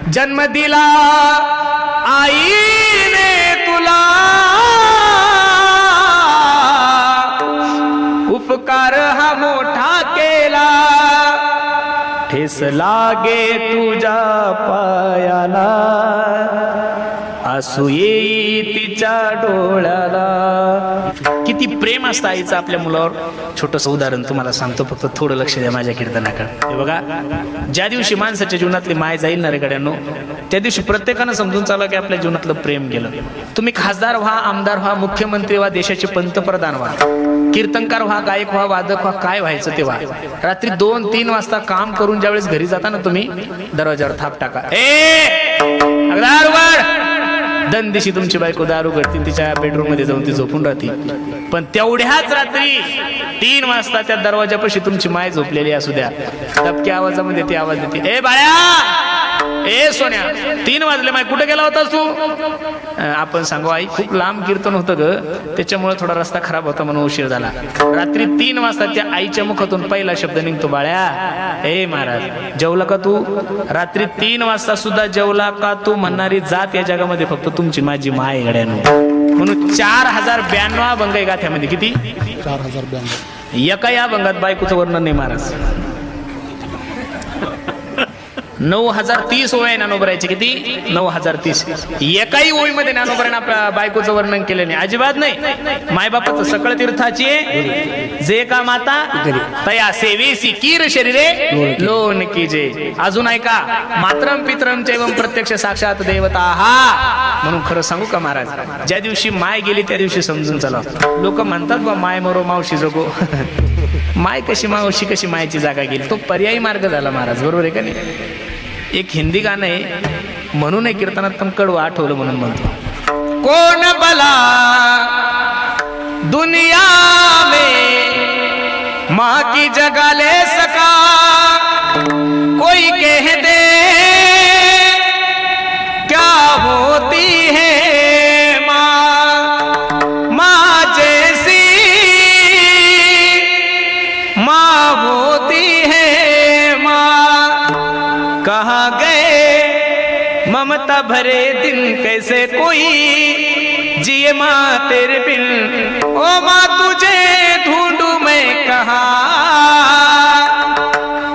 जन्म दिला आईने तुला, उपकार हा मोठा केला, ठेस लागे तुझ्या पायाला, आसू येई तिच्या डोळ्याला. किती प्रेम असतं आईचं आपल्या मुलावर. छोटंसं उदाहरण तुम्हाला सांगतो, फक्त थोडं लक्ष द्या माझ्या कीर्तनाकडे. हे बघा, ज्या दिवशी माणसाच्या जीवनातली माय जाईल ना रे गड्यांनो, त्या दिवशी प्रत्येकानं समजून चाललं की आपल्या जीवनातलं प्रेम गेलं. तुम्ही खासदार व्हा, आमदार व्हा, मुख्यमंत्री व्हा, देशाचे पंतप्रधान व्हा, कीर्तनकार व्हा, गायक व्हा, वादक व्हा, काय व्हायचं ते व्हा. रात्री 2-3 वाजता काम करून ज्यावेळेस घरी जाता ना तुम्ही, दरवाजावर थाप टाका, दंदिशी तुमची बायको दारू करतील, तिच्या बेडरूम मध्ये जाऊन ती झोपून राहते. पण तेवढ्याच रात्री 3 वाजता त्या दरवाजापाशी तुमची माय झोपलेली असू द्या, दबक्या आवाजामध्ये ती आवाज देते, ए बाळा, ए सोन्या, 3 वाजले, माय कुठे गेला होतास तू? आपण सांगू, आई खूप लांब कीर्तन होतं ग, त्याच्यामुळे थोडा रस्ता खराब होता म्हणून उशीर झाला. रात्री 3 वाजता त्या आईच्या मुखातून पहिला शब्द निघतो, बाळ्या, ए महाराज जेवला का तू? रात्री 3 वाजता सुद्धा जेवला का तू म्हणणारी जात या जगामध्ये फक्त तुमची माझी माय गड्यानो. म्हणून 4092 अभंग आहे गाथ्यामध्ये. किती? 4092. एका या अभंगात बायकोचं वर्णन नाही महाराज. 9030 ओळी आहे ज्ञानोबरायचे. किती? 9030. एकाही ओळीमध्ये ज्ञानोबराने आपल्या बायकोचं वर्णन केलं नाही, अजिबात नाही. मायबापाचं सकळ तीर्थाची जे का माता तया सेवेसी कीर शरीरे लोन कीजे. अजून ऐका, मातरम पितरम चैवम प्रत्यक्ष साक्षात देवता हा. म्हणून खरं सांगू का महाराज, ज्या दिवशी माय गेली त्या दिवशी समजून चला. लोक म्हणतात बा माय मरो मावशी जगो. माय कशी मावशी कशी मायची जागा गेली, तो पर्यायी मार्ग झाला महाराज, बरोबर आहे का नाही? एक हिंदी गाणं आहे, म्हणून एक कीर्तनात पण कडवं आठवलं म्हणून म्हणतो, कोण भला दुनिया में माँ की जगह ले सका, कोई कह दे क्या होती है माँ, माँ जैसी माँ होती है माँ, कहाँ गए ममता भरे दिन, कैसे कोई जिए माँ तेरे बिन, ओ माँ तुझे ढूंढूं मैं कहाँ,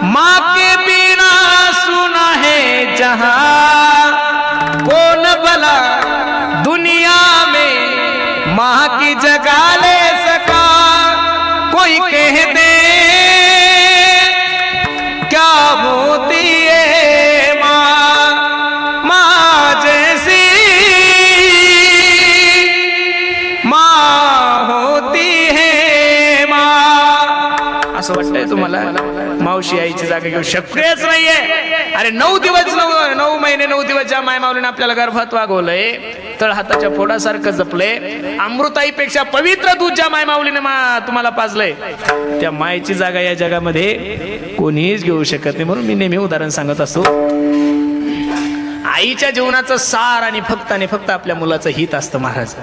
माँ के बिना सुना है जहाँ, कौन भला दुनिया में माँ की जगह ले सका, कोई कह दे क्या होती है माँ, माँ जैसी माँ होती है माँ. असं वाटतंय तुम्हाला मावशी आईची जागा घेऊ शक्यच नाहीये? अरे 9 दिवस 9 महिने 9 दिवस ज्या माय माऊलीने आपल्याला गर्भात वागवलंय, तळ हाताच्या फोडासारखं जपले, अमृताईपेक्षा पवित्र दूध ज्या माय माऊलीने तुम्हाला पाजलंय, त्या मायची जागा या जगामध्ये कोणीच घेऊ शकत नाही. म्हणून मी नेहमी उदाहरण सांगत असतो, आईच्या जीवनाचं सार आणि फक्त आपल्या मुलाचं हित असतं महाराज.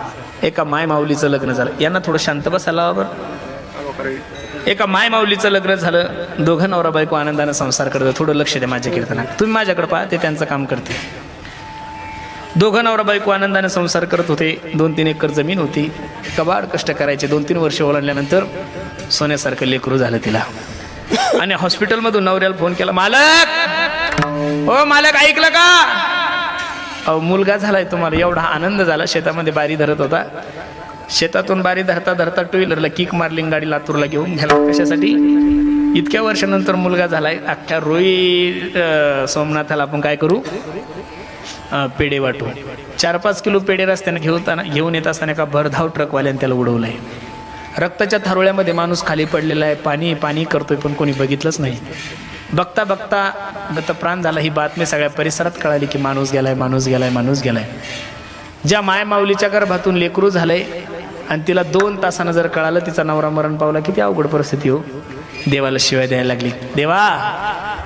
एका माय माऊलीचं लग्न झालं, यांना थोडं शांत बसायला बरं. एका माय माऊलीचं लग्न झालं, दोघं नवरा बायको आनंदाने संसार करतात. थोडं लक्ष द्या माझ्या कीर्तनात, तुम्ही माझ्याकडे पहा, ते त्यांचं काम करते. दोघं नवरा बायको आनंदाने संसार करत होते. 2-3 एकर जमीन होती, कबाड कष्ट करायचे. 2-3 वर्ष ओलांडल्यानंतर सोन्यासारखं लेकरू झालं तिला. आणि हॉस्पिटलमधून नवऱ्याला फोन केला, मालक, ओ मालक ऐकलं का? अहो मुलगा झालाय तुम्हाला. एवढा आनंद झाला. शेतामध्ये बारी धरत होता, शेतातून बारी धरता धरता 2 व्हीलरला किक मारली, गाडी लातूरला घेऊन गेला. कशासाठी? इतक्या वर्षानंतर मुलगा झालाय. अख्ख्या रोई सोमनाथाला आपण काय करू, पेढे वाटू. 4-5 किलो पेढे रस्त्याने घेऊन येत असताना एका भरधाव ट्रकवाल्याने त्याला उडवलंय. रक्ताच्या थारोळ्यामध्ये माणूस खाली पडलेला आहे, पाणी पाणी करतोय, पण कोणी बघितलंच नाही. बघता बघता गतप्राण झाला. ही बातमी सगळ्या परिसरात कळाली की माणूस गेलाय, माणूस गेलाय, माणूस गेलाय. ज्या माय माऊलीच्या गर्भातून लेकरू झालंय आणि तिला 2 तासानं जर कळालं तिचा नवरा मरण पावला, किती अवघड परिस्थिती हो. देवाला शिवाय द्यायला लागली. देवा,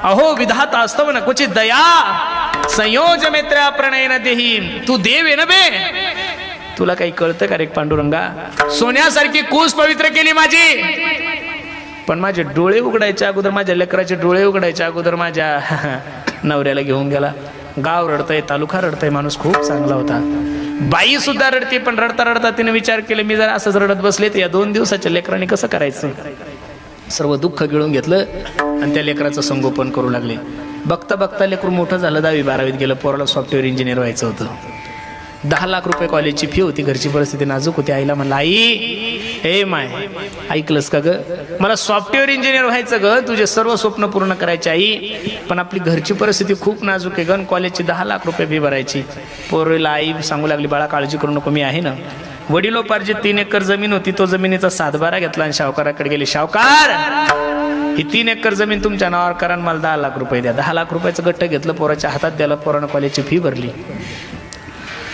अहो विधाता असतो ना क्वचित दया, संयोज मित्र प्रणयन देही, तू देव आहे ना बे, तुला काही कळतं का रे पांडुरंगा? सोन्यासारखी कूस पवित्र केली माझी, पण माझे डोळे उघडायच्या अगोदर, माझ्या लेकराचे डोळे उघडायच्या अगोदर माझ्या नवऱ्याला घेऊन गेला. गाव रडतंय, तालुका रडतंय, माणूस खूप चांगला होता. बाई सुद्धा रडते, पण रडता रडता तिने विचार केले मी जर असंच रडत बसले तर या 2 दिवसाच्या लेकरांनी कसं करायचं. सर्व दुःख गिळून घेतलं आणि त्या लेकराचं संगोपन करू लागले. बघता बघता लेकरू मोठं झालं, 10वी 12वीत गेलं. पोराला सॉफ्टवेअर इंजिनियर व्हायचं होतं. 10 लाख रुपये कॉलेजची फी होती. घरची परिस्थिती नाजूक होती. आईला म्हणलं आई हे माय ऐकलंस का ग, मला सॉफ्टवेअर इंजिनियर व्हायचं ग, तुझे सर्व स्वप्न पूर्ण करायचे आई, पण आपली घरची परिस्थिती खूप नाजूक आहे ग, कॉलेजची 10 लाख रुपये फी भरायची. पोरीला आई सांगू लागली बाळा काळजी करू नको मी आहे ना. वडिलोपार्जित 3 एकर जमीन होती. तो जमिनीचा 7/12 घेतला आणि सावकाराकडे गेले. सावकार ही 3 एकर जमीन तुमच्या नावावर करा, मला 10 लाख रुपये द्या. 10 लाख रुपयाचं गट्ट घेतलं, पोराच्या हातात द्याला. पोरानं कॉलेजची फी भरली.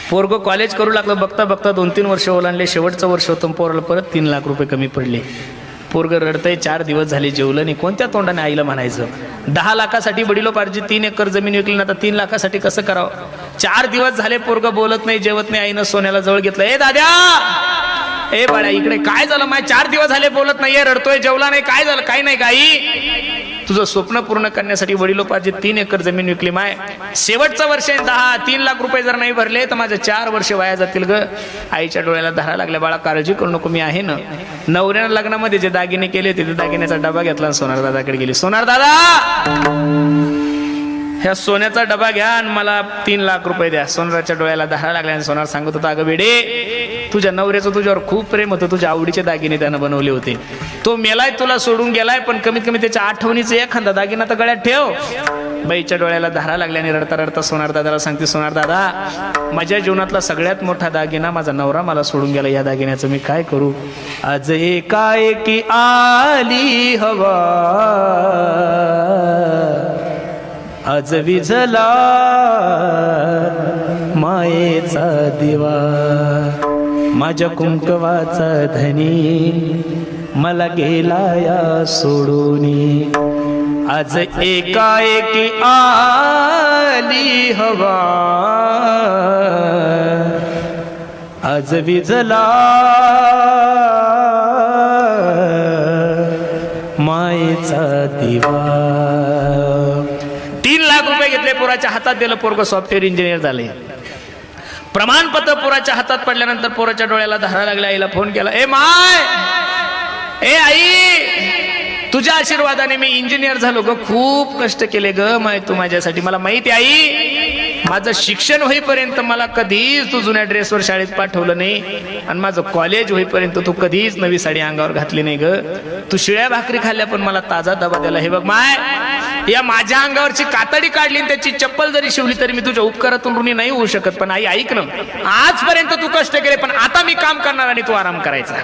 पोरगं कॉलेज करू लागलं. बघता बघता 2-3 वर्ष ओलांडले. शेवटचं वर्ष होतं, पोराला परत 3 लाख रुपये कमी पडले. पोरगं रडतंय. 4 दिवस झाले जेवलं नाही. कोणत्या तोंडाने आईला म्हणायचं. 10 लाखासाठी वडिलोपार्जित 3 एकर जमीन विकली, आता 3 लाखासाठी कसं करावं. 4 दिवस झाले पोरगं बोलत नाही, जेवत नाही. आईनं सोन्याला जवळ घेतलं. ए दाद्या, ए बाळा इकडे, काय झालं. माझे 4 दिवस झाले बोलत नाहीये, रडतोय, जेवला नाही, काय झालं. काय नाही गाई, तुझं स्वप्न पूर्ण करण्यासाठी वडिलोपार्जित 3 एकर जमीन विकली. माय शेवटचं वर्ष आहे, 3 लाख रुपये जर नाही भरले तर माझे 4 वर्ष वाया जातील ग. आईच्या डोळ्याला धारा लागल्या. बाळा काळजी करू नको मी आहे ना. नवऱ्यानं लग्नामध्ये जे दागिने केले होते ते दागिन्याचा डबा घेतला आणि सोनार दादाकडे गेली. सोनार दादा ह्या सोन्याचा डबा घ्या आणि मला 3 लाख रुपये द्या. सोनाराच्या डोळ्याला धारा लागल्या आणि सोनार सांगत होता अगं बेडे, तुझ्या नवऱ्याचं तुझ्यावर खूप प्रेम होतं, तुझ्या आवडीचे दागिने त्यानं बनवले होते. तो मेलाय, तुला सोडून गेलाय, पण कमीत कमी त्याच्या आठवणीचा एखादा दागिना तर गळ्यात ठेव. बाईच्या डोळ्याला धारा लागल्या आणि रडता रडता सोनार दादाला सांगते सोनार दादा माझ्या जीवनातला सगळ्यात मोठा दागिना माझा नवरा मला सोडून गेला, या दागिन्याचं मी काय करू. आज एकाएकी आली हवा, आज विझला मायेचा दिवा, माझ्या कुंकवाचा धनी मला गेला या सोडूनी. आज एकाएकी आली हवा, आज विझला मायेचा दिवा. 3 लाख रुपये घेतले, पोराच्या हातात दिलं. पोरगं सॉफ्टवेअर इंजिनियर झाले. प्रमाणपत्र पोराच्या हातात पडल्यानंतर पोराच्या डोळ्याला धारा लागल्या. आईला फोन केला. ए माय, ए आई, तुझ्या आशीर्वादाने मी इंजिनियर झालो ग. खूप कष्ट केले ग माय तू माझ्यासाठी. मला माहिती आई, माझं शिक्षण होईपर्यंत मला कधीच तू जुन्या ड्रेसवर शाळेत पाठवलं नाही, आणि माझं कॉलेज होईपर्यंत तू कधीच नवी साडी अंगावर घातली नाही ग. तू शिळ्या भाकरी खाल्ल्या पण मला ताजा डबा दिला. हे बघ माय, या माझ्या अंगावरची कातडी काढली आणि त्याची चप्पल जरी शिवली तरी मी तुझ्या उपकारातून ऋणी नाही होऊ शकत. पण आई ऐक ना, आजपर्यंत तू कष्ट केले, पण आता मी काम करणार आणि तू आराम करायचा.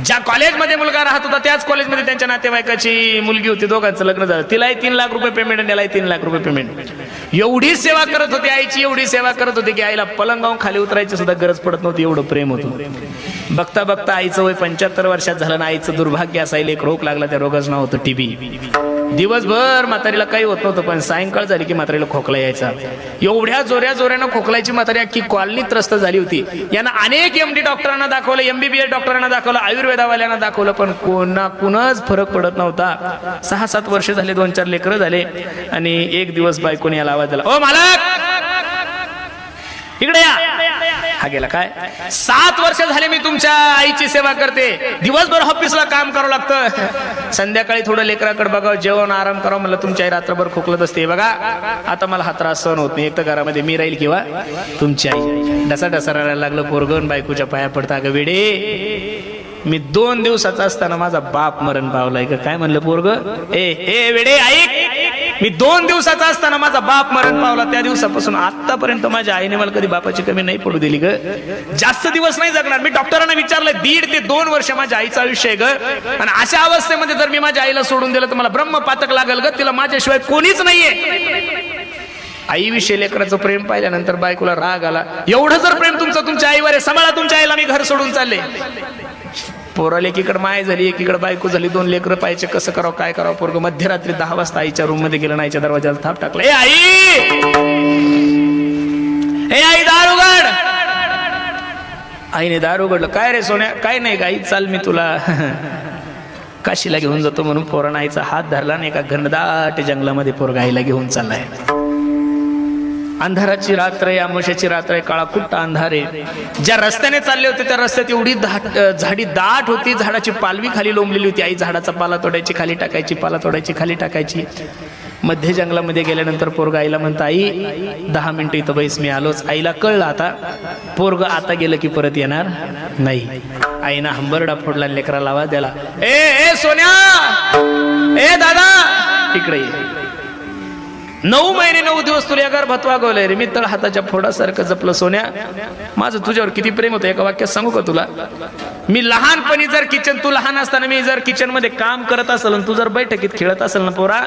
ज्या कॉलेजमध्ये मुलगा राहत होता त्याच कॉलेजमध्ये त्यांच्या नातेवाईकाची मुलगी होती. दोघांचं लग्न झालं. तिलाही 3 लाख रुपये पेमेंट आणि त्यालाही 3 लाख रुपये पेमेंट. एवढी सेवा करत होती आईची, एवढी सेवा करत होती की आईला पलंगावून खाली उतरायची सुद्धा गरज पडत नव्हती, एवढं प्रेम होतं. बघता बघता आईचं वय 75 वर्षात झालं ना. आईचं दुर्भाग्य असायला एक रोग लागला. त्या रोगाचं नाव होतं टीबी. दिवसभर म्हातारीला काही होत नव्हतं, पण सायंकाळ झाली की म्हातारीला खोकला यायचा. एवढ्या जोऱ्यानं खोकलायची म्हातारी अख्खी कॉलनी त्रस्त झाली होती. यांना अनेक MD डॉक्टरांना दाखवलं, MBBS डॉक्टरांना दाखवलं, आयुर्वेदावाल्यांना दाखवलं, पण कुणाच फरक पडत नव्हता. 6-7 वर्ष झाले, 2-4 लेकरं झाले. आणि एक दिवस बायकोने याला आवाज दिला, ओ मालक इकडे या. हा गेला. काय 7 वर्ष झाले मी तुमच्या आईची सेवा करते. दिवसभर ऑफिसला काम करावं लागतं, संध्याकाळी थोडं लेकराकडे बघावं, जेवण आराम करावं. मला तुमची आई रात्रभर खोकलत असते. बघा आता मला हा त्रास सहन होत नाही. एक तर घरामध्ये मी राहील किंवा तुमची आई. डसा रडायला लागलं पोरगण. बायकोच्या पाया पडता. अगं वेडे, मी 2 दिवसाचा असताना माझा बाप मरण पावलाय का. काय म्हणलं पोरग. ए वेडे ऐक, मी 2 दिवसाचा असताना माझा बाप मरण पावला. त्या दिवसापासून आतापर्यंत माझ्या आईने मला कधी बापाची कमी नाही पडू दिली ग. जास्त दिवस नाही जगणार. मी डॉक्टरांना विचारलं, 1.5 ते 2 वर्ष माझ्या आईचं आयुष्य आहे ग. आणि अशा अवस्थेमध्ये जर मी माझ्या आईला सोडून दिलं तर मला ब्रह्मपातक लागल ग. तिला माझ्याशिवाय कोणीच नाहीये. आईविषयी लेकराचं प्रेम पाहिल्यानंतर बायकोला राग आला. एवढं जर प्रेम तुमच्या आईवर आहे, सांभाळा तुमच्या आईला, मी घर सोडून चालले. पोराला एकीकडे माय झाली, एकीकडे बायको झाली, 2 लेकरं पाहिजे. कसं करावं, काय करावं. पोरग मध्यरात्री 10 वाजता आईच्या रूम मध्ये गेलं, आईच्या दरवाजाला थाप टाकला. ए आई दार उघड. आईने दार उघडलं. काय रे सोन्या. काय नाही गाई, चाल मी तुला काशीला घेऊन जातो म्हणून पोरानं आईचा हात धरला आणि एका घनदाट जंगलामध्ये पोरगा आईला घेऊन चाललाय. अंधाराची रात्र आहे, अमावस्याची रात्र आहे, काळा कुट्टा अंधार आहे. ज्या रस्त्याने चालले होते त्या रस्त्यात एवढी झाडी दाट होती, झाडाची पालवी खाली लोंबलेली होती. आई झाडाचा पाला तोडायची, खाली टाकायची, पाला तोडायची, खाली टाकायची. मध्ये जंगलामध्ये गेल्यानंतर पोरग आईला म्हणता, आई 10 मिनिटं इथं बैस, मी आलोच. आईला कळलं आता पोरग आता गेलं की परत येणार नाही. आईनं हंबरडा फोडला, लेकराला आवाज द्याला, ए सोन्या, ए दादा इकडे ये. 9 महिने 9 दिवस तुला गर्भात वागवलंय रे मी, तळ हाताच्या फोडासारखं जपलं. सोन्या, माझं तुझ्यावर किती प्रेम होतं एका वाक्यात सांगू का तुला? मी लहानपणी जर तू लहान असताना मी जर किचन मध्ये काम करत असेल आणि तू जर बैठकीत खेळत असेल ना पोरा,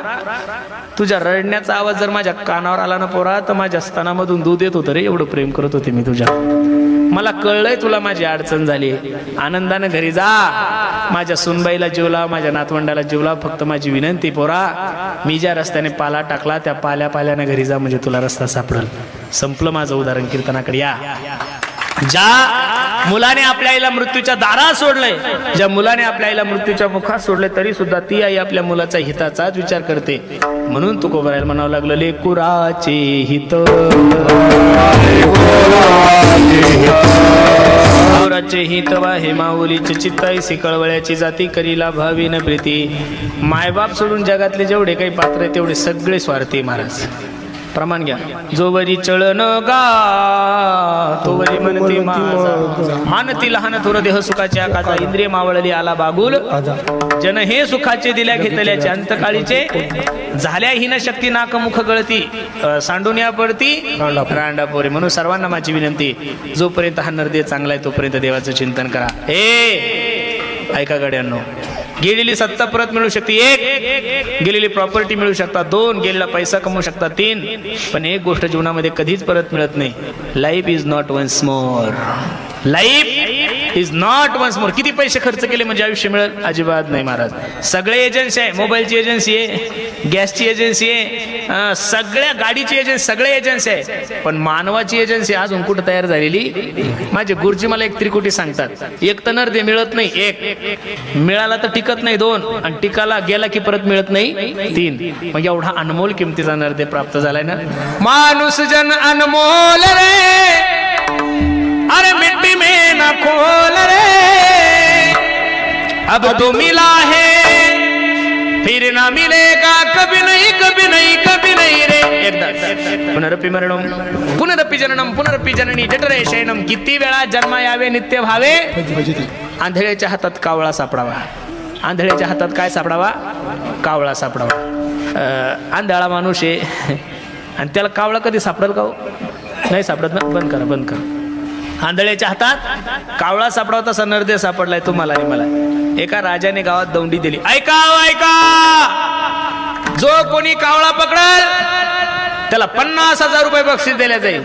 तुझ्या रडण्याचा आवाज जर माझ्या कानावर आला ना पोरा, तर माझ्या स्तनामधून दूध येत होतं रे, एवढं प्रेम करत होते मी तुझ्या. मला कळलंय तुला माझी अडचण झाली, आनंदानं घरी जा. माझ्या सुनबाईला जीवला, माझ्या नातवंडाला जीवला. फक्त माझी विनंती पोरा, मी ज्या रस्त्याने पाला टाकला त्या पाल्यानं घरी जा, म्हणजे तुला रस्ता सापडेल. संपलं माझं उदाहरण. कीर्तनाकडे या. ज्या मुलाने आपल्या आईला मृत्यूच्या दारात सोडलंय, ज्या मुलाने आपल्या आईला मृत्यूच्या मुखात सोडले, तरी सुद्धा ती आई आपल्या मुलाचा हिताचाच विचार करते. म्हणून तुकोबारायला म्हणावं लागलं, लेकुराचे हित, लेकुराचे हित वाहे माऊलीचे चित्ताईसी, कळवळ्याची जाती करीला भावीन प्रीती. मायबाप सोडून जगातले जेवढे काही पात्र आहे तेवढे सगळे स्वार्थी महाराज. प्रमाण घ्या. जोवरी चळन गा तोवरी म्हणती माझा, मानती लहान थोर देह सुखाचे आकाचा, इंद्रिय मावळली आला बागुल, जन हे सुखाचे दिल्या घेतल्याचे, अंतकाळीचे झाल्या हीन शक्ती नाक मुख गळती, सांडून पडती रांडा पोरे. म्हणून सर्वांना माझी विनंती, जोपर्यंत हा नरदेह चांगला आहे तोपर्यंत देवाचं चिंतन करा. ऐका गड्यांनो, गेलेली सत्ता परत मिळू शकते 1, गेलेली प्रॉपर्टी मिळू शकतात 2, गेलेला पैसा कमवू शकतात 3, पण एक गोष्ट जीवनामध्ये कधीच परत मिळत नाही. Life is not once more. Life is not once more. किती पैसे खर्च केले म्हणजे आयुष्य मिळेल? अजिबात नाही महाराज. सगळे एजन्सी आहे, मोबाईलची एजन्सी आहे, गॅसची एजन्सी आहे, सगळ्या गाडीची एजन्सी, सगळे एजन्सी आहे, पण मानवाची एजन्सी अजून कुठं तयार झालेली? माझे गुरुजी मला एक त्रिकुटी सांगतात, एक तर नरदे मिळत नाही, 1 मिळाला तर टिकत नाही, 2 आणि टिकाला गेला की परत मिळत नाही, 3. मग एवढा अनमोल किमतीचा नरदे प्राप्त झालाय ना. माणूस जन अनमोल रे, अरे मिट्टी में ना खोल रे, अब तो मिला है फिर ना मिलेगा, कभी नहीं कभी नहीं कभी नहीं रे. एकदा पुनरपि मरणम पुनरपि जननम पुनरपि जननी जठरे शयनम. किती वेळा जन्मा यावे नित्य भावे. आंधळ्याच्या हातात कावळा सापडावा. आंधळ्याच्या हातात काय सापडावा? कावळा सापडावा. आंधळा माणूस आहे आणि त्याला कावळा कधी सापडेल का? नाही सापडत ना. बंद करा, बंद करा. आंधळ्याच्या हातात कावळा सापडावा, तसा नरदेह सापडलाय तुम्हाला आणि मला. एका राजाने गावात दौंडी दिली. ऐका ऐका, जो कोणी कावळा पकडेल त्याला 50,000 रुपये बक्षीस दिले जाईल.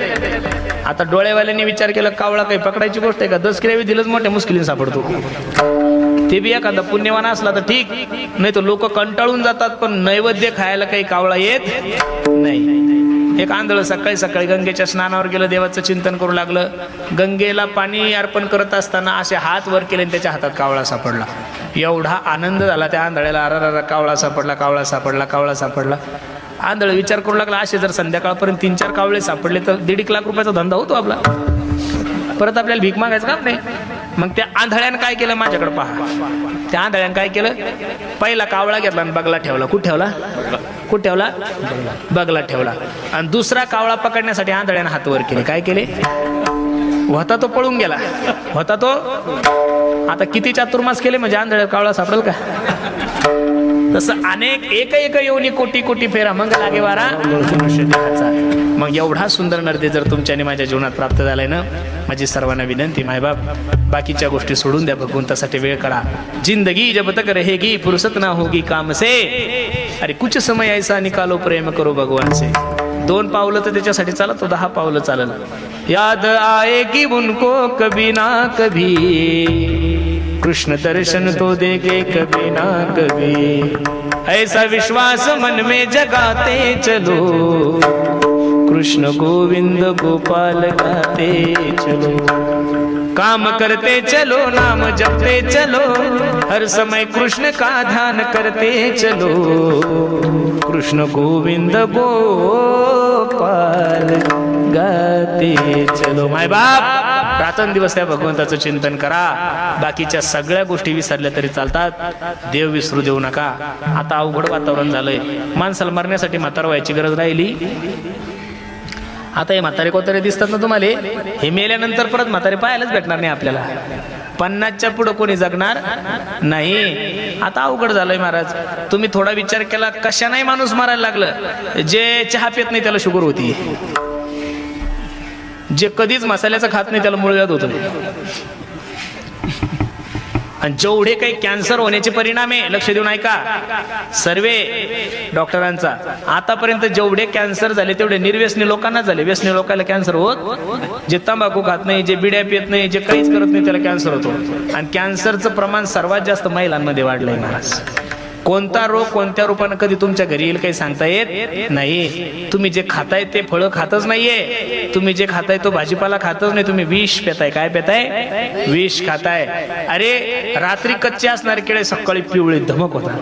आता डोळेवाल्यांनी विचार केला, कावळा काही पकडायची गोष्ट आहे का? 10 किलो दिलंच मोठ्या मुश्किलीने सापडतो. ते बी एखादा पुण्यवान असला तर ठीक, नाही तर लोक कंटाळून जातात. पण नैवेद्य खायला काही कावळा येत नाही. एक आंधळ सकाळी सकाळी गंगेच्या स्नानावर गेलं, देवाचं चिंतन करू लागलं. गंगेला पाणी अर्पण करत असताना असे हात वर केले आणि त्याच्या हातात कावळा सापडला. एवढा आनंद झाला त्या आंधळ्याला, अरा कावळा सापडला, कावळा सापडला, कावळा सापडला. आंधळ विचार करू लागला, असे जर संध्याकाळपर्यंत 3-4 कावळे सापडले तर 1.5 लाख रुपयाचा धंदा होतो आपला. परत आपल्याला भीक मागायचं काम नाही. मग त्या आंधळ्यानं काय केलं? माझ्याकडे पहा. त्या आंधळ्यानं काय केलं? पहिला कावळा घेतला आणि बगला ठेवला. कुठं ठेवला? कुठं ठेवला? बगला ठेवला. आणि दुसरा कावळा पकडण्यासाठी आंधळ्यानं हात वर केले. काय केले? होता तो पळून गेला. होता तो. आता किती चातुर्मास केले म्हणजे आंधळ्या कावळा सापडेल का? तसं अनेक एक येऊनी कोटी कोटी फेरा मग लागे वारा मनुष्य देहाचा. मग एवढा सुंदर नरदेह जर तुमच्याने माझ्या जीवनात प्राप्त झालाय ना, माझी सर्वांना विनंती, मायबाप बाकीच्या गोष्टी सोडून द्या, भगवंतासाठी वेळ काढा. जिंदगी जब तक रहेगी फुर्सत ना होगी काम से, अरे कुछ समय ऐसा निकालो प्रेम करो भगवान से. 2 पावलं तर त्याच्यासाठी चालत, तो 10 पावलं चालल. याद आएगी उनको कभी ना कभी, कृष्ण दर्शन तो देंगे कभी ना कभी. ऐसा विश्वास मन में जगाते चलो, कृष्ण गोविंद गोपाल गाते चलो. काम करते चलो, नाम जपते चलो, हर समय कृष्ण का ध्यान करते चलो. कृष्ण गोविंद गोपाल गाते चलो. माय बाप, रात्रंदिवस त्या भगवंताचं चिंतन करा. बाकीच्या सगळ्या गोष्टी विसरल्या तरी चालतात, देव विसरू देऊ नका. आता अवघड वातावरण झालंय. माणसाला मरण्यासाठी म्हातार व्हायची गरज राहिली. आता हे म्हातारे कोतारे दिसतात ना तुम्हाला, हे मेल्यानंतर परत म्हातारे पाहायलाच भेटणार नाही आपल्याला. 50च्या पुढं कोणी जगणार नाही. आता अवघड झालंय महाराज. तुम्ही थोडा विचार केला, कशा नाही माणूस मारायला लागलं. जे चहा पित नाही त्याला शुगर होती, जे कधीच मसाल्याचं खात नाही त्याला मूळव्याध होतं. आणि जेवढे काही कॅन्सर होण्याचे परिणाम आहे, लक्ष देऊन ऐका, सर्वे डॉक्टरांचा, आतापर्यंत जेवढे कॅन्सर झाले तेवढे निर्व्यसनी लोकांना झाले. व्यसनी लोकांना कॅन्सर होत, जे तंबाखू खात नाही, जे बिड्या पित नाही, जे काहीच करत नाही त्याला कॅन्सर होतो. आणि कॅन्सरचं प्रमाण सर्वात जास्त महिलांमध्ये वाढलंय महाराज. कोणता रोग कोणत्या रूपाने कधी तुमच्या घरी येईल काही सांगता येत नाही. तुम्ही जे खाताय ते फळं खातच नाहीये, तुम्ही जे खाताय तो भाजीपाला खातच नाही, तुम्ही विष पेताय. काय पेताय? विष खाताय. अरे रात्री कच्चे असणारे केळे सकाळी पिवळे धमक होतात.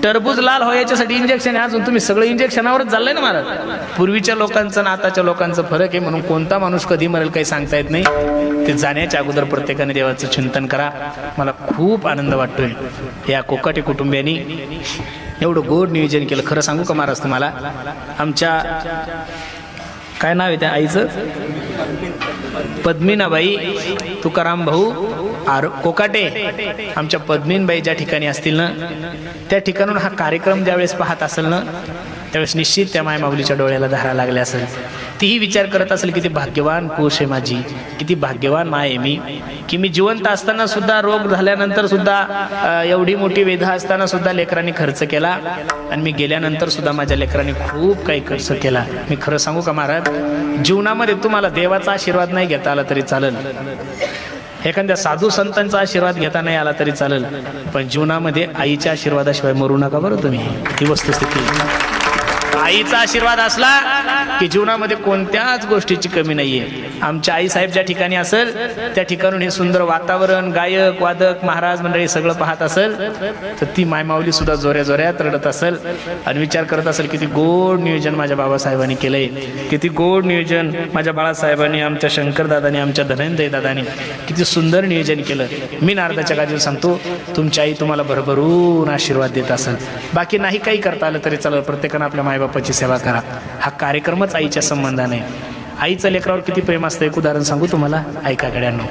टरबूज लाल हो याच्यासाठी इंजेक्शन आहे. अजून तुम्ही सगळं इंजेक्शनावरच चाललंय ना महाराज. पूर्वीच्या लोकांचं आणि आताच्या लोकांचं फरक आहे. म्हणून कोणता माणूस कधी मरेल काही सांगता येत नाही. ते जाण्याच्या अगोदर प्रत्येकाने देवाचं चिंतन करा. मला खूप आनंद वाटतोय या कोकाटे कुटुंबियांनी एवढं गोड नियोजन केलं. खरं सांगू का महाराज तुम्हाला, आमच्या काय नाव आहे त्या आईचं, पद्मिनाबाई तुकाराम भाऊ कोकाटे. आमच्या पद्मीनबाई ज्या ठिकाणी असतील ना, त्या ठिकाणून हा कार्यक्रम ज्यावेळेस पाहत असेल ना, त्यावेळेस निश्चित त्या मायमाऊलीच्या डोळ्याला धारा लागल्या असेल. तीही विचार करत असेल किती भाग्यवान कुश आहे माझी, किती भाग्यवान माय आहे मी, की मी जिवंत असताना सुद्धा, रोग झाल्यानंतर सुद्धा, एवढी मोठी वेधा असताना सुद्धा लेकरांनी खर्च केला. आणि मी गेल्यानंतर सुद्धा माझ्या लेकरांनी खूप काही खर्च केला. मी खरं सांगू का महाराज, जीवनामध्ये तुम्हाला देवाचा आशीर्वाद नाही घेता आला तरी चालेल, एखाद्या साधू संतांचा आशीर्वाद घेता नाही आला तरी चालेल, पण जीवनामध्ये आईच्या आशीर्वादाशिवाय मरू नका बरं तुम्ही. ही वस्तुस्थिती. आईचा आशीर्वाद असला की जीवनामध्ये कोणत्याच गोष्टीची कमी नाहीये. आमच्या आई साहेब ज्या ठिकाणी असेल त्या ठिकाणून हे सुंदर वातावरण, गायक वादक महाराज मंडळी सगळं पाहत असेल तर ती मायमाऊली सुद्धा जोऱ्या जोऱ्यात रडत असेल आणि विचार करत असेल किती गोड नियोजन माझ्या बाबासाहेबांनी केलंय, किती गोड नियोजन माझ्या बाळासाहेबांनी, आमच्या शंकरदादांनी, आमच्या धनंजय दादांनी किती सुंदर नियोजन केलं. मी नारदाच्या गादीवर सांगतो, तुमची आई तुम्हाला भरभरून आशीर्वाद देत असेल. बाकी नाही काही करता आलं तरी चालेल, प्रत्येकानं आपल्या मायबापाची सेवा करा. हा कार्यक्रमच आईच्या संबंधाने. आईचं लेकरावर किती प्रेम असतं एक उदाहरण सांगू तुम्हाला, ऐका गड्यांनो.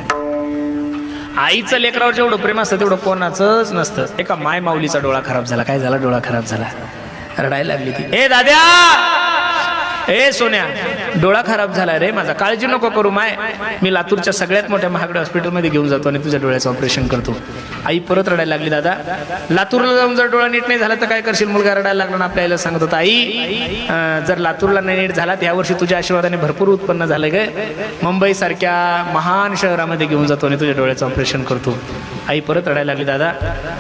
आईचं लेकरावर जेवढं प्रेम असतं तेवढं कोणाचंच नसतं. एका माय माऊलीचा डोळा खराब झाला. काय झाला? डोळा खराब झाला. रडायला लागली ती. ए दाद्या, ए सोन्या, डोळा खराब झाला रे माझा, काळजी नको करू माय, मी लातूरच्या सगळ्यात मोठ्या महागड्या हॉस्पिटलमध्ये घेऊन जातो आणि तुझ्या डोळ्याचं ऑपरेशन करतो. आई परत रडायला लागली. दादा, लातूरला जाऊन जर डोळा नीट नाही झाला तर काय करशील? मुलगा रडायला लागला ना. आपल्या आईला सांगत होता, आई जर लातूरला नाही नीट झाला तर यावर्षी तुझ्या आशीर्वादाने भरपूर उत्पन्न झालं गे, मुंबई सारख्या महान शहरामध्ये घेऊन जातो आणि तुझ्या डोळ्याचं ऑपरेशन करतो. आई परत रडायला लागली. दादा,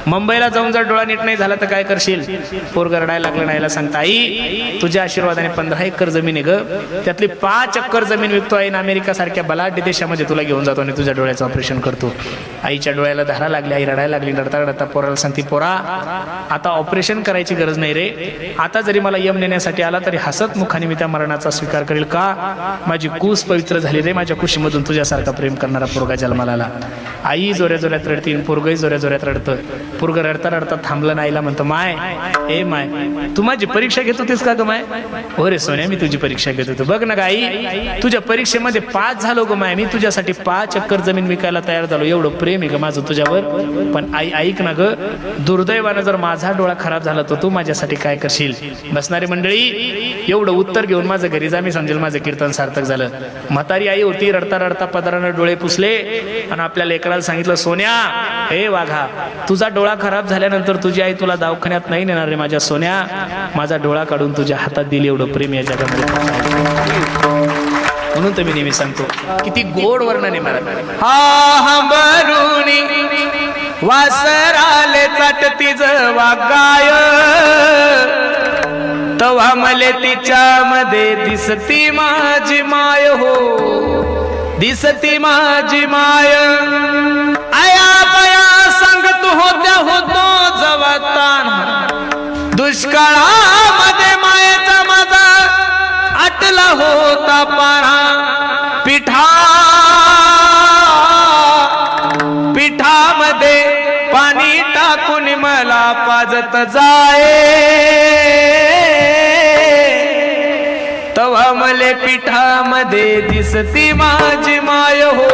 मुंबईला जाऊन जर डोळा नीट नाही झाला तर काय करशील? पोरगा रडायला लागला. नाहीला सांगता, आई तुझ्या आशीर्वादाने 15 एकर जमीन आहे ग, त्यातली 5 एकर जमीन विकतो आहे, अमेरिका सारख्या बलाढ्य देशामध्ये तुला घेऊन जातो आणि तुझ्या डोळ्याचं ऑपरेशन करतो. आईच्या डोळ्याला धारा लागली. आई रडायला लागली. रडता रडता पोराला सांगते, पोरा आता ऑपरेशन करायची गरज नाही रे, आता जरी मला यम नेण्यासाठी आला तरी हसत मुखाने मी त्या मरणाचा स्वीकार करेल. का? माझी कुस पवित्र झाली रे, माझ्या कुशीमधून तुझ्यासारखा प्रेम करणारा पोरगा जन्माला आला. आई जोऱ्या जोऱ्यात रडती, पोरगही जोऱ्या जोऱ्यात रडतं. पोरग रडता रडता थांबलं. नाहीला म्हणतो, माय ए माय, तू माझी परीक्षा घेत होतीस का ग माय? हो रे सोन्या, मी तुझी परीक्षा घेत होतो. बघ ना ग आई, तुझ्या परीक्षेमध्ये 5 झालो ग माय, मी तुझ्यासाठी 5 एकर जमीन विकायला तयार झालो, एवढं प्रेम आहे ग माझं तुझ्यावर. पण आई ऐक ना ग, दुर्दैवानं जर माझा डोळा खराब झाला तर तू माझ्यासाठी काय करशील? बसणारी मंडळी, एवढं उत्तर घेऊन माझं घरी जा, मी समजेल माझं कीर्तन सार्थक झालं. म्हातारी आई होती, रडता रडता पदरानं डोळे पुसले आणि आपल्या लेकराला सांगितलं, सोन्या हे वाघा, तुझा डोळा खराब झाल्यानंतर तुझी आई तुला दवाखान्यात नाही नेणार रे माझ्या सोन्या, माझा डोळा काढून तुझ्या हातात दिली, एवढं प्रेम या जगामध्ये. म्हणून तर मी नेहमी सांगतो, किती गोड वर्णन आहे मला. हा बरुणी वासराले चाटती जवा गाय, तवा मले तिच्यामध्ये दिसती माझी माय, हो दिसती माझी माय. आया बया सांगत होत्या होतो जवा ताण, दुष्काळामध्ये मायेचा माझा आटला होता पारा पिठामध्ये पाणी टाकून मला पाजत जाये तवा मले पिठामध्ये दिसती माझी माय हो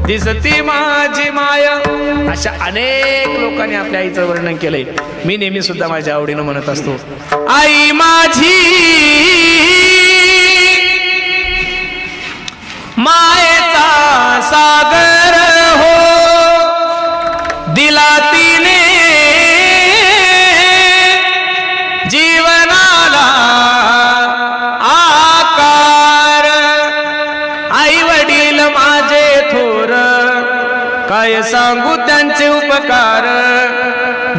दिसती माझी माय. अशा अनेक लोकांनी आपल्या आईचं वर्णन केलंय. मी नेहमी सुद्धा माझ्या आवडीनं म्हणत असतो, आई माझी मायेचा सागर हो दिला तिने जीवनाला आकार. आई वडील माझे थोर काय सांगू त्यांचे उपकार.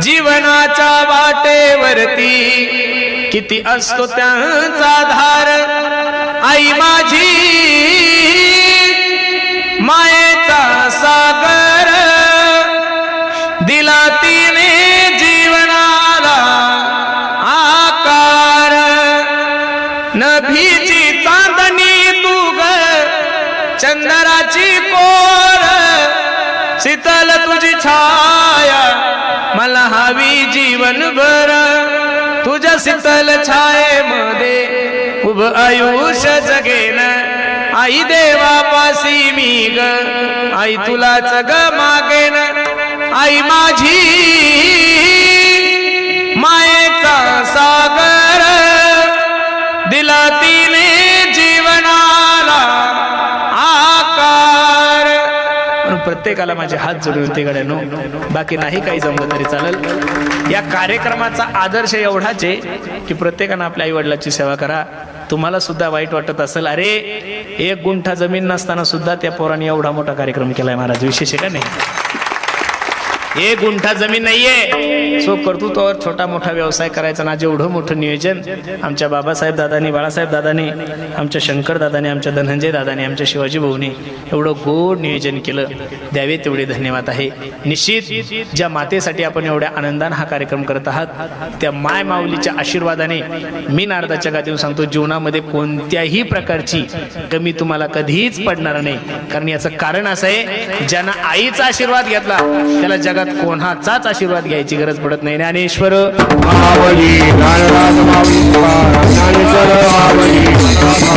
जीवनाच्या वाटेवरती किती असतो त्यांचा धार. आई माझी मायेचा सागर दिला तिने जीवनाला आकार. नभीची चांदणी तू ग चंद्राची कोर शीतल तुझी छाया मला हवी जीवनभर. तुझ्या शीतल छायेमध्ये उभ आयुष्य जगेन. आई देवापासी मी ग आई तुलाच ग मागेन. आई माझी मायेचा सागर दिला तिने जीवनाला आकार. म्हणून प्रत्येकाला माझे हात जोडून ते गड्यानो, बाकी नाही काही जमलं तरी चालेल. या कार्यक्रमाचा आदर्श एवढाच आहे की प्रत्येकानं आपल्या आई वडिलांची सेवा करा. तुम्हाला सुद्धा वाईट वाटत असेल, अरे 1 गुंठा जमीन नसताना सुद्धा त्या पोराने एवढा मोठा कार्यक्रम केलाय महाराज, विशेष आहे का नाही? 1 गुंठा जमीन नाहीये, सो कर्तृत्वावर छोटा मोठा व्यवसाय करायचा ना. जेवढं मोठं नियोजन आमच्या बाबासाहेब दादानी, बाळासाहेब दादानी, आमच्या शंकर दादानी, आमच्या धनंजय दादानी, आमच्या शिवाजी भाऊनी एवढं गोड नियोजन केलं, द्यावे तेवढे धन्यवाद आहे. निश्चित ज्या मातेसाठी आपण एवढ्या आनंदाने हा कार्यक्रम करत आहात त्या माय माऊलीच्या आशीर्वादाने मी नारदाच्या गादीवर सांगतो, जीवनामध्ये कोणत्याही प्रकारची कमी तुम्हाला कधीच पडणार नाही. कारण याचं कारण असं आहे, ज्यानं आईचा आशीर्वाद घेतला त्याला जगात कोणाचाच आशीर्वाद घ्यायची गरज पडत नाही. ज्ञानेश्वर माऊली, ज्ञानराज माऊली, ज्ञानेश्वर माऊली.